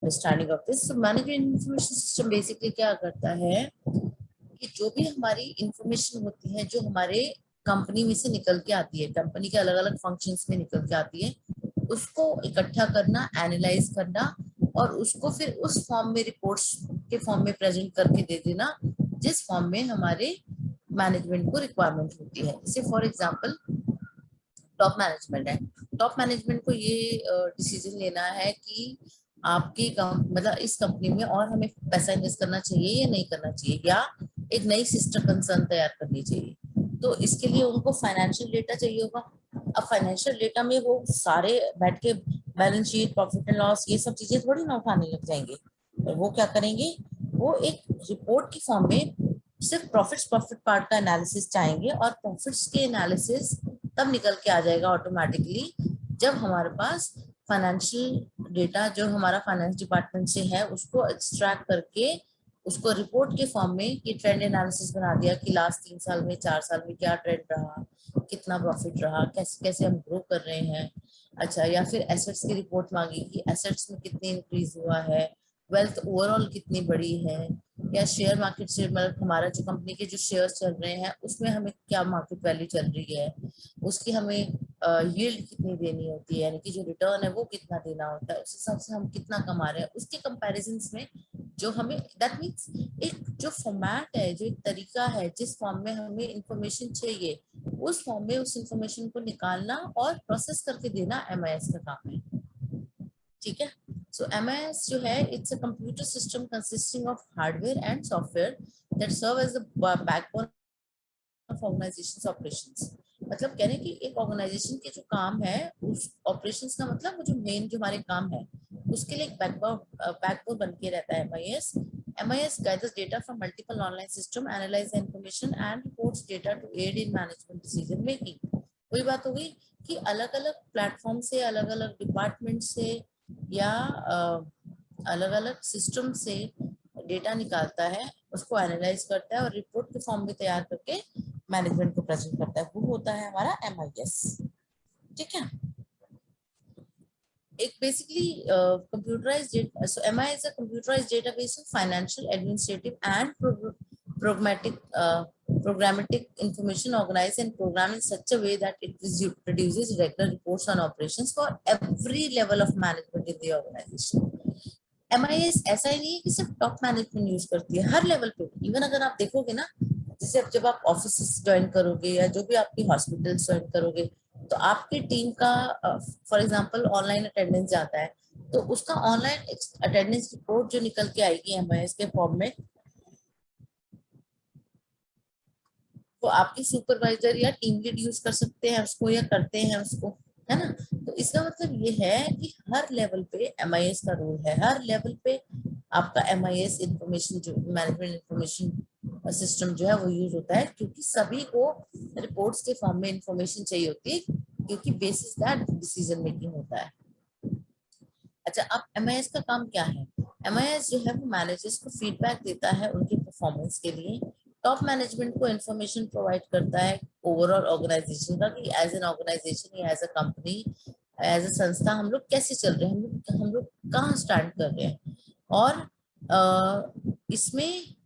Understanding of this. Management information system basically क्या करता है कि जो भी हमारी इंफॉर्मेशन होती है जो हमारे कंपनी में से निकल के आती है, कंपनी के अलग अलग फंक्शंस में निकल के आती है, उसको इकट्ठा करना, एनालाइज करना और उसको फिर उस फॉर्म में, रिपोर्ट्स के फॉर्म में प्रेजेंट करके दे देना जिस फॉर्म में हमारे मैनेजमेंट को रिक्वायरमेंट होती है। जैसे फॉर एग्जांपल टॉप मैनेजमेंट है, टॉप मैनेजमेंट को ये डिसीजन लेना है कि आपकी मतलब इस कंपनी में और हमें पैसा इन्वेस्ट करना चाहिए या नहीं करना चाहिए, या एक नई सिस्टर कंसर्न तैयार करनी चाहिए। तो इसके लिए उनको फाइनेंशियल डेटा चाहिए होगा। अब फाइनेंशियल डेटा में वो सारे बैठ के balance sheet, profit and loss, ये सब चीजें थोड़ी ना उठाने लग जाएंगे। और वो क्या करेंगे, वो एक रिपोर्ट की फॉर्म में सिर्फ प्रॉफिट पार्ट का एनालिसिस चाहेंगे, और प्रॉफिट्स के एनालिसिस तब निकल के आ जाएगा ऑटोमेटिकली जब हमारे पास फाइनेंशियल डेटा जो हमारा फाइनेंस डिपार्टमेंट से है उसको एक्सट्रैक्ट करके उसको रिपोर्ट के फॉर्म में कि ट्रेंड एनालिसिस बना दिया कि लास्ट 3 साल में, 4 साल में क्या ट्रेंड रहा, कितना प्रॉफिट रहा, कैसे कैसे हम ग्रो कर रहे हैं। अच्छा, या फिर एसेट्स की रिपोर्ट मांगी कि एसेट्स में कितनी इंक्रीज हुआ है, वेल्थ ओवरऑल कितनी बड़ी है, या शेयर मार्केट से मतलब हमारा जो कंपनी के जो शेयर चल रहे हैं उसमें हमें क्या मार्केट वैल्यू चल रही है, उसकी हमें यील्ड कितनी देनी होती है, यानी कि जो रिटर्न है वो कितना देना होता है, उस हिसाब से हम कितना कमा रहे हैं, उसके कंपैरिजन में जो हमें, दैट मीन्स एक जो फॉर्मेट है, जो एक तरीका है जिस फॉर्म में हमें इंफॉर्मेशन चाहिए उस फॉर्म में उस इंफॉर्मेशन को निकालना और प्रोसेस करके देना एमआईएस का काम है। ठीक है। सो एमआईएस जो है, it's a computer system consisting of hardware and software that serve as the backbone of organisations operations. मतलब कहने की एक ऑर्गेनाइजेशन के जो काम है उस ऑपरेशंस का मतलब वो जो मेन जो हमारे काम है उसके लिए एक बैकबोन बन के रहता है MIS. MIS gathers data from multiple online system, analyze the information and reports data to aid in management decision making। वही बात हो गई कि अलग अलग प्लेटफॉर्म से, अलग अलग डिपार्टमेंट से या अलग अलग सिस्टम से डेटा निकालता है, उसको एनालाइज करता है और रिपोर्ट के फॉर्म में तैयार करके मैनेजमेंट को प्रेजेंट करता है, वो होता है हमारा एमआईएस। ठीक है। एक basically computerised, so MI is a computerised database of financial, administrative and programmatic information organized and programmed in such a way that it produces regular reports on operations for every level of management in the organization। MIS ऐसा ही नहीं है कि सिर्फ top management use करती है, हर level पे। Even अगर आप देखोगे ना, जैसे अब जब आप ऑफिस ज्वाइन करोगे या जो भी आपकी हॉस्पिटल ज्वाइन करोगे तो आपकी टीम का फॉर एग्जांपल ऑनलाइन अटेंडेंस जाता है, तो उसका ऑनलाइन अटेंडेंस रिपोर्ट जो निकल के आएगी एमआईएस के फॉर्म में, वो आपकी सुपरवाइजर या टीम लीड यूज कर सकते हैं उसको या करते हैं उसको, है ना। तो इसका मतलब ये है कि हर लेवल पे एमआईएस का रोल है, हर लेवल पे आपका एमआईएस इंफॉर्मेशन जो मैनेजमेंट इंफॉर्मेशन सिस्टम जो है वो यूज होता है, क्योंकि सभी को रिपोर्ट्स के फॉर्म में इंफॉर्मेशन चाहिए होती है, क्योंकि बेसिस दैट डिसीजन मेकिंग होता है। अच्छा, अब एमआईएस का काम क्या है? एमआईएस जो है वो मैनेजर्स को फीडबैक देता है उनके परफॉर्मेंस के लिए, टॉप मैनेजमेंट को इंफॉर्मेशन प्रोवाइड करता है ओवरऑल ऑर्गेनाइजेशन का कि एज एन ऑर्गेनाइजेशन या as a company, as a संस्था हम लोग कैसे चल रहे हैं, हम लोग कहाँ स्टैंड कर रहे हैं। और इसमें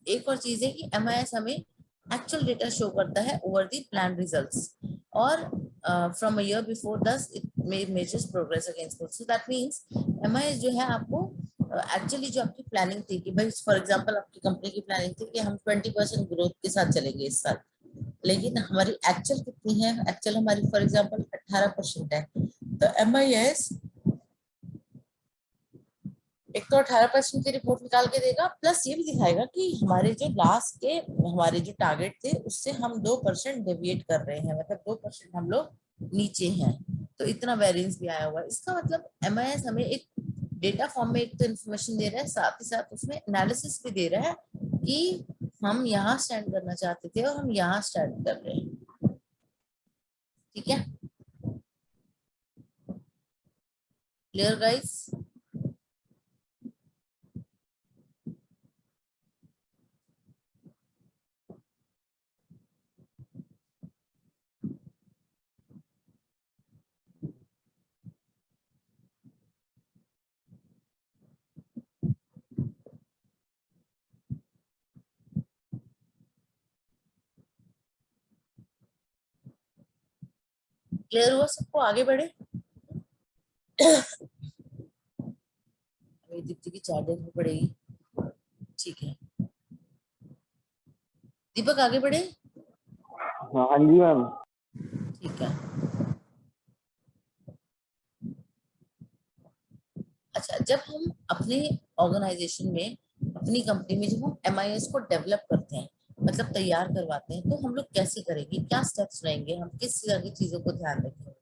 एक और चीज है कि एमआईएस हमें एक्चुअल डेटा शो करता है ओवर द प्लान रिजल्ट्स, और from a year before thus it measures progress against goal. So that means MIS जो है आपको एक्चुअली जो आपकी प्लानिंग थी कि भाई फॉर एग्जांपल आपकी कंपनी की प्लानिंग थी कि हम 20% ग्रोथ के साथ चलेंगे इस साल, लेकिन हमारी एक्चुअल कितनी है, एक्चुअल हमारी फॉर एग्जांपल 18% है। तो एमआईएस एक तो 18% की रिपोर्ट निकाल के देगा, प्लस ये भी दिखाएगा कि हमारे जो लास्ट के हमारे जो टारगेट थे उससे हम 2% डेविएट कर रहे हैं, मतलब 2% हम लोग नीचे हैं, तो इतना वेरिएंस भी आया हुआ है। इसका मतलब एमआईएस हमें एक डेटा फॉर्म में एक तो इन्फॉर्मेशन दे रहा है, साथ ही साथ उसमें एनालिसिस भी दे रहा है कि हम यहाँ स्टैंड करना चाहते थे और हम यहाँ स्टैंड कर रहे हैं। ठीक है, क्लियर गाइस? क्लियर हुआ सबको? आगे बढ़े। अभी दीप्ति की चार्जर भी पड़ेगी। ठीक है दीपक, आगे बढ़े। हाँ हाँ जी मैम। ठीक है। अच्छा, जब हम अपने ऑर्गेनाइजेशन में, अपनी कंपनी में, जब हम एमआईएस को डेवलप करते हैं, मतलब तैयार करवाते हैं, तो हम लोग कैसे करेंगे, क्या स्टेप्स रहेंगे, हम किस तरह की चीजों को ध्यान रखेंगे?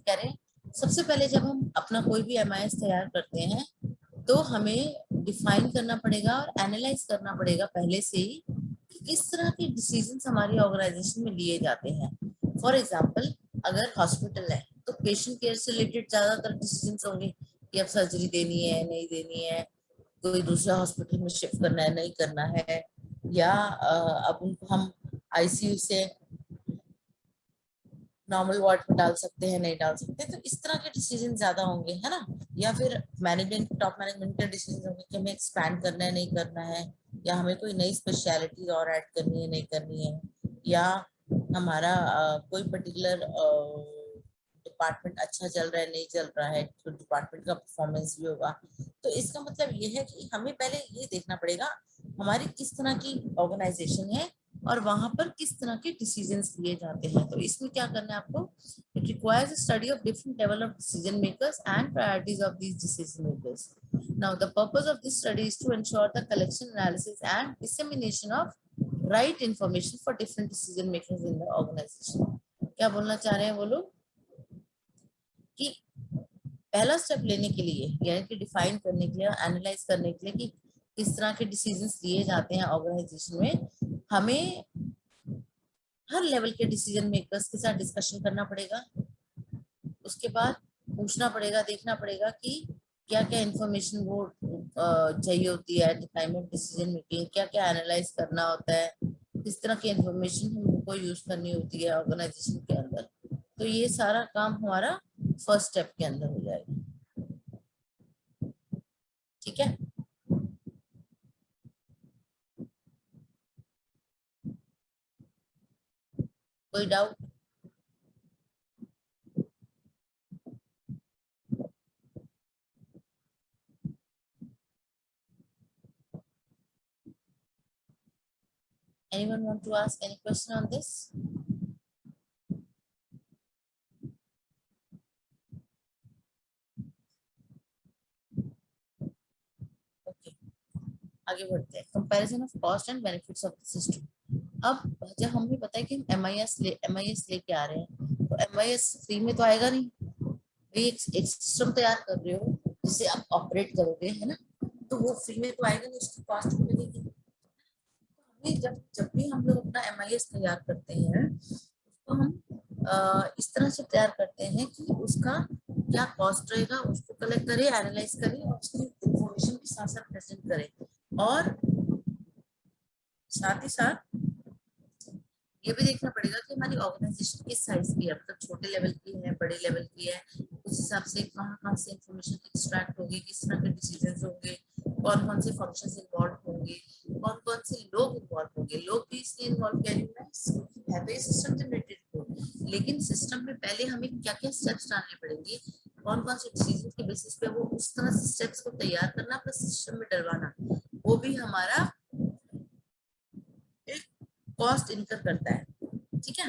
कह रहे हैं सबसे पहले जब हम अपना कोई भी एमआईएस तैयार करते हैं तो हमें डिफाइन करना पड़ेगा और एनालाइज करना पड़ेगा पहले से ही कि किस तरह के डिसीजंस हमारी ऑर्गेनाइजेशन में लिए जाते हैं। फॉर एग्जांपल, अगर हॉस्पिटल है तो पेशेंट केयर से रिलेटेड ज्यादातर डिसीजंस होंगे कि अब सर्जरी देनी है नहीं देनी है, कोई दूसरा हॉस्पिटल में शिफ्ट करना है नहीं करना है, या अब उनको हम आईसीयू से नॉर्मल वार्ड में डाल सकते हैं नहीं डाल सकते, तो इस तरह के डिसीजन ज्यादा होंगे, है ना। या फिर मैनेजमेंट, टॉप मैनेजमेंट के डिसीजन होंगे कि हमें एक्सपैंड करना है नहीं करना है, या हमें कोई नई स्पेशलिटी और ऐड करनी है नहीं करनी है, या हमारा कोई पर्टिकुलर डिपार्टमेंट अच्छा चल रहा है नहीं चल रहा है तो डिपार्टमेंट का परफॉर्मेंस भी होगा। तो इसका मतलब ये है कि हमें पहले ये देखना पड़ेगा हमारी किस तरह की ऑर्गेनाइजेशन है और वहां पर किस तरह के डिसीजंस लिए जाते हैं। तो इसमें क्या करना है आपको, it requires a study of different level of decision makers and priorities of these decision makers. Now the purpose of this study is to ensure the collection, analysis and dissemination of right information for different decision makers in the organisation. क्या बोलना चाह रहे हैं वो लोग कि पहला step लेने के लिए, यानी कि डिफाइन करने के लिए, एनालाइज करने के लिए कि किस तरह के डिसीजंस लिए जाते हैं ऑर्गेनाइजेशन में, हमें हर लेवल के डिसीजन मेकर्स के साथ डिस्कशन करना पड़ेगा। उसके बाद पूछना पड़ेगा, देखना पड़ेगा कि क्या क्या इंफॉर्मेशन वो चाहिए होती है at the time of decision making, क्या क्या एनालाइज करना होता है, किस तरह की इंफॉर्मेशन हमको यूज करनी होती है ऑर्गेनाइजेशन के अंदर। तो ये सारा काम हमारा फर्स्ट स्टेप के अंदर हो जाएगा। ठीक है। कोई doubt? Anyone want to ask any question on this? Okay, आगे बढ़ते हैं। Comparison of cost and benefits of the system. अब जब हमें पता है कि हम एमआईएस लेके आ रहे हैं, तो एमआईएस फ्री में तो आएगा नहीं। भाई एक सिस्टम तैयार कर रहे हो जिसे आप ऑपरेट करोगे, है ना, तो वो फ्री में तो आएगा नहीं, उसकी कॉस्ट भी लगेगी। हमें जब जब भी हम लोग अपना एमआईएस तैयार करते हैं, उसको हम इस तरह से तैयार करते हैं कि उसका क्या कॉस्ट रहेगा उसको कलेक्ट करें, एनालाइज करें और उसकी इंफॉर्मेशन के साथ साथ प्रेजेंट करें। और साथ ही साथ ये भी देखना पड़ेगा कि हमारी ऑर्गेनाइजेशन किस साइज की है, मतलब छोटे लेवल की है, बड़े लेवल की है, उस हिसाब से कहाँ कहाँ से इंफॉर्मेशन एक्सट्रैक्ट होगी, किस तरह के डिसीजन होंगे, कौन कौन से फंक्शंस इन्वॉल्व होंगे, कौन कौन से लोग इन्वॉल्व होंगे। लोग भी इसलिए इन्वॉल्व कह रही हूँ मैं, है तो ये सिस्टम जनरेटेड कोड, लेकिन सिस्टम में पहले हमें क्या क्या स्टेप्स डालने पड़ेंगे, कौन कौन से डिसीजन के बेसिस पे वो उस तरह से स्टेप्स को तैयार करना प्लस सिस्टम में डलवाना, वो भी हमारा एक कॉस्ट इनकर करता है। ठीक है।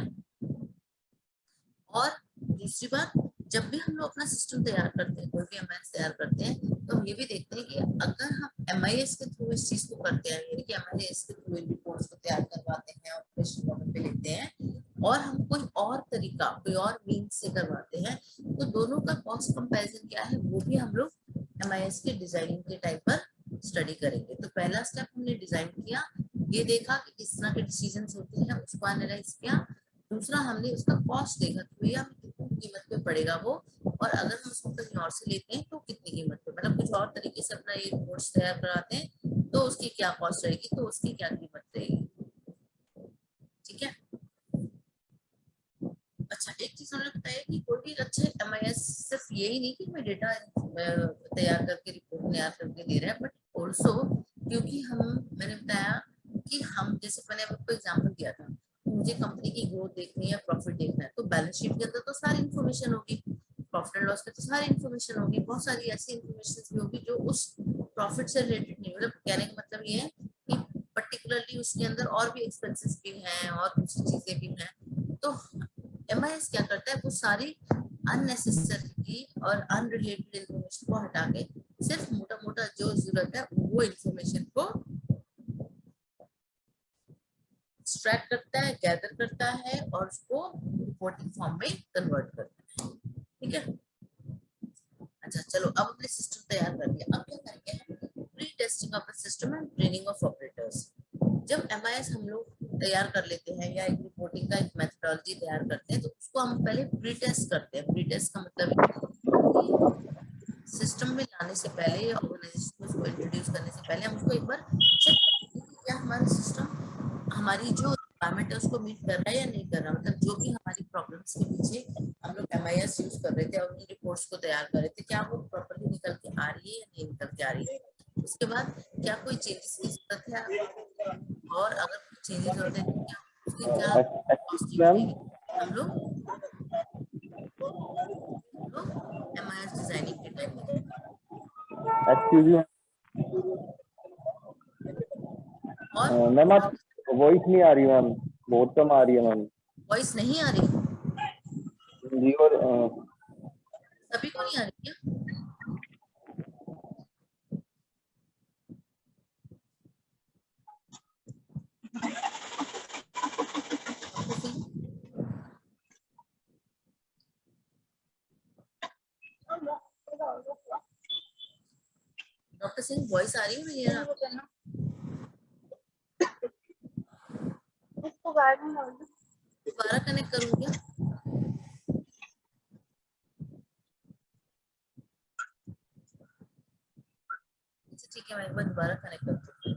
और दूसरी बात, जब भी हम लोग अपना सिस्टम तैयार करते हैं, कोई भी एमआईएस तैयार करते हैं, तो हम ये भी देखते हैं कि अगर हम एमआईएस के थ्रू इस चीज को करते हैं, यानी कि एमआईएस के थ्रू इन रिपोर्ट्स को तैयार करवाते हैं, ऑपरेशन मॉडल पे लेते हैं, और हम कोई और तरीका, कोई और मीन्स से करवाते हैं, तो दोनों का कॉस्ट कंपैरिजन क्या है वो भी हम लोग एमआईएस के डिजाइनिंग के टाइम पर स्टडी करेंगे। तो पहला स्टेप हमने डिजाइन किया, ये देखा कि किस तरह के डिसीजन होते हैं, उसको एनालाइज किया। दूसरा, हमने उसका कॉस्ट देखा कि भैया हमें कितनी कीमत पे पड़ेगा वो, और अगर हम उसको कहीं और से लेते हैं तो कितनी कीमत पे, मतलब कुछ और तरीके से अपना ये रिपोर्ट्स तैयार कराते हैं तो उसकी क्या कॉस्ट रहेगी, तो उसकी क्या कीमत रहेगी। ठीक है। अच्छा, एक चीज हमने बताया कि कोई भी अच्छा एमआईएस सिर्फ यही नहीं कि हमें डेटा तैयार करके रिपोर्ट तैयार करके दे रहा है, बट ऑल्सो क्योंकि हम, मैंने बताया कि हम, जैसे मैंने आपको एग्जाम्पल दिया था, मुझे कंपनी की ग्रोथ देखनी है, प्रॉफिट देखना है, तो बैलेंस शीट के अंदर तो सारी इन्फॉर्मेशन होगी, प्रॉफिट एंड लॉस में तो सारी इन्फॉर्मेशन होगी, बहुत सारी ऐसी इन्फॉर्मेशन भी होगी जो उस प्रॉफिट से रिलेटेड नहीं, मतलब कहने का मतलब ये है कि पर्टिकुलरली उसके अंदर और भी एक्सपेंसेस भी हैं और दूसरी चीजें भी हैं। तो एमआईएस क्या करता है, वो सारी अननेसेसरी और अनरिलेटेड इन्फॉर्मेशन को हटा के सिर्फ मोटा मोटा जो जरूरत है वो इन्फॉर्मेशन को एक्सट्रैक्ट करता है, गैदर करता है और उसको रिपोर्टिंग फॉर्म में कन्वर्ट करता है। ठीक है, अच्छा चलो, अब अपने सिस्टम तैयार कर लिया, अब क्या करेंगे, pre testing of the system and training of operators. जब एमआईएस हम लोग तैयार कर लेते हैं या एक रिपोर्टिंग का एक मेथोडोलॉजी तैयार करते हैं, तो उसको हम पहले प्री टेस्ट करते हैं। प्री टेस्ट का मतलब सिस्टम में लाने से पहले या ऑर्गेनाइजेशन में उसको इंट्रोड्यूस करने से पहले हम उसको एक बार चेक करते हैं कि क्या हमारा सिस्टम हमारी जो रिक्वायरमेंट है उसको मीट कर रहा है या नहीं कर रहा। मतलब जो भी हमारी प्रॉब्लम्स के पीछे हम लोग एमआईएस यूज कर रहे थे और उन रिपोर्ट्स को तैयार कर रहे थे, क्या वो प्रॉपर्ली निकल के आ रही है या नहीं निकल के आ रही है। उसके बाद क्या कोई चेंजेस की जरूरत है, और अगर कुछ चेंजेस होते हैं तो क्या उसकी क्या कॉस्टिंग मैम, रहेगी। हम लोग एमआईएस डिजाइनिंग के टाइम में एक्सक्यूज मी और मैम, आप वॉइस नहीं आ रही मैम, बहुत कम आ रही है मैम वॉइस नहीं आ रही, जी। और सभी को नहीं आ रही क्या? Doctor Singh, doctor Singh voice आ रही है मेरी? दोबारा कनेक्ट करूँ क्या? अच्छा ठीक है, मैं एक बार दोबारा कनेक्ट करती हूँ।